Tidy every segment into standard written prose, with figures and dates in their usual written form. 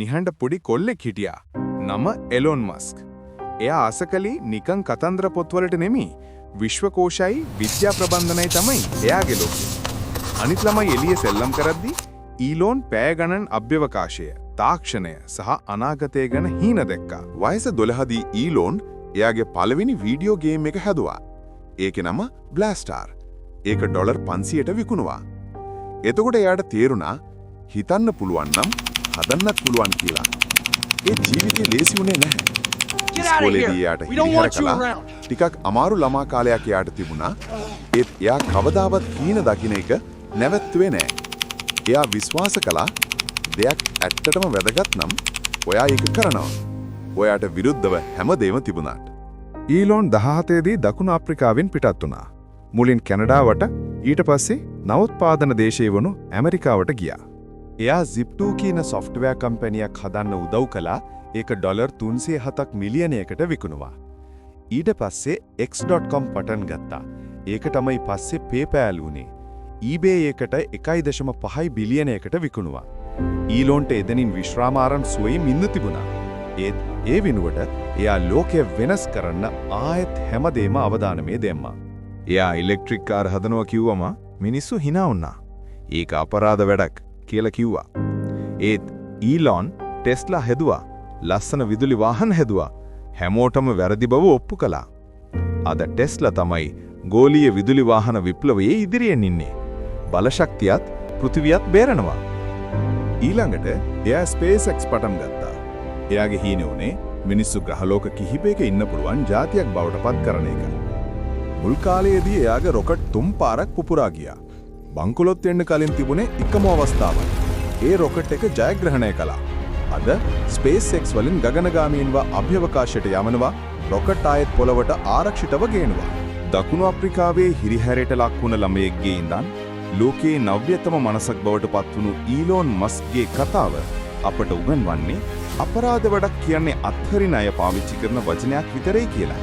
නිහඬ පොඩි කොල්ලෙක් හිටියා. නම එලොන් මස්ක්. එයා ආසකලි නිකන් කතන්දර පොත්වලට නෙමෙයි විශ්වකෝෂයි විද්‍යා ප්‍රබන්ධනයි තමයි එයාගේ ලෝකය. අනිත් ළමයි එළිය සෙල්ලම් කරද්දී ඊලෝන් පෑ ගණන් අභ්‍යවකාශය, තාක්ෂණය සහ අනාගතය ගැන හීන දැක්කා. වයස 12 දී ඊලෝන් එයාගේ පළවෙනි වීඩියෝ ගේම් එක හැදුවා. ඒකේ නම බ්ලාස්ටාර්. ඒක ඩොලර් 500ට විකුණුවා. එතකොට එයාට තේරුණා හිතන්න පුළුවන් නම් හදන්නත් පුළුවන් කියලා. ඒ ජීවිතේ ලේසි වුණේ නැහැ. ඉස්කෝලේදී එයාට හිරිහැර කළා. ටිකක් අමාරු ළමා කාලයක් එයාට තිබුණා. ඒත් එයා කවදාවත් හීන දකින්න එක නැවැත්තුවේ නැහැ. එයා විශ්වාස කළා දෙයක් ඇත්තටම වැදගත් නම් ඔයා ඒක කරනවා. ඔයාට විරුද්ධව හැමදේම තිබුණාට. ඊලෝන් 17 දී දකුණු අප්‍රිකාවෙන් පිටත් වුණා. මුලින් කැනඩාවට ඊට පස්සේ නවෝත්පාදන දේශය වුණු ඇමරිකාවට ගියා. එයා Zip2 කියන software කම්පැනියක් හදන්න උදව් කළා. ඒක ඩොලර් 307ක් මිලියනයකට විකුණුවා. ඊට පස්සේ X.com පටන් ගත්තා. ඒක තමයි පස්සේ PayPal වුණේ. eBay එකට 1.5 බිලියනයකට විකුණුවා. ඊලෝන්ට එදෙනින් විශ්‍රාමාරම් සුවයෙන් ඉන්න තිබුණා. ඒත් ඒ වෙනුවට එයා ලෝකය වෙනස් කරන්න ආයෙත් හැමදේම අවධානමේ දැම්මා. එයා ඉලෙක්ට්‍රික් කාර් හදනවා කිව්වම මිනිස්සු hina වුණා. ඒක අපරාධ වැඩක් කියලා කිව්වා. ඒත් ඊලෝන් ටෙස්ලා හැදුවා. ලස්සන විදුලි වාහන හැදුවා. හැමෝටම වැරදි බව ඔප්පු කළා. අද ටෙස්ලා තමයි ගෝලීය විදුලි වාහන විප්ලවයේ ඉදිරියෙන් ඉන්නේ. බලශක්තියත් පෘථිවියත් බේරනවා. ඊළඟට එයා SpaceX පටන් ගත්තා. එයාගේ හීන උනේ මිනිස්සු ග්‍රහලෝක කිහිපයක ඉන්න පුළුවන් ජාතියක් බවට පත් කරන එක. මුල් කාලයේදී එයාගේ රොකට් 3 පාරක් පුපුරා ගියා. බංකොලොත් වෙන්න කලින් තිබුණේ එකම අවස්ථාවක්. ඒ රොකට් එක ජයග්‍රහණය කළා. අද SpaceX වලින් ගගනගාමීන්ව අභ්‍යවකාශයට යවනවා, රොකට් ආයෙත් පොළවට ආරක්ෂිතව ගේනවා. දකුණු අප්‍රිකාවේ හිරිහැරයට ලක් වුණ ළමයෙක්ගේ ඉඳන් ලෝකයේ නව්‍යතම මනසක් බවට පත්වුණු ඊලෝන් මස්ක්ගේ කතාව අපට උගන්වන්නේ අපරාධ වැඩක් කියන්නේ අත්හරින අය පාවිච්චි කරන වචනයක් විතරයි කියලා.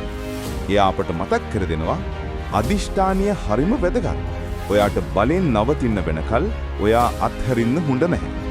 එයා අපට මතක් කර දෙනවා අදිෂ්ඨානීය හරිම වැදගත්. ඔයාට බලෙන් නවතින්න වෙනකල් ඔයා අත්හරින්න හොඳ නැහැ.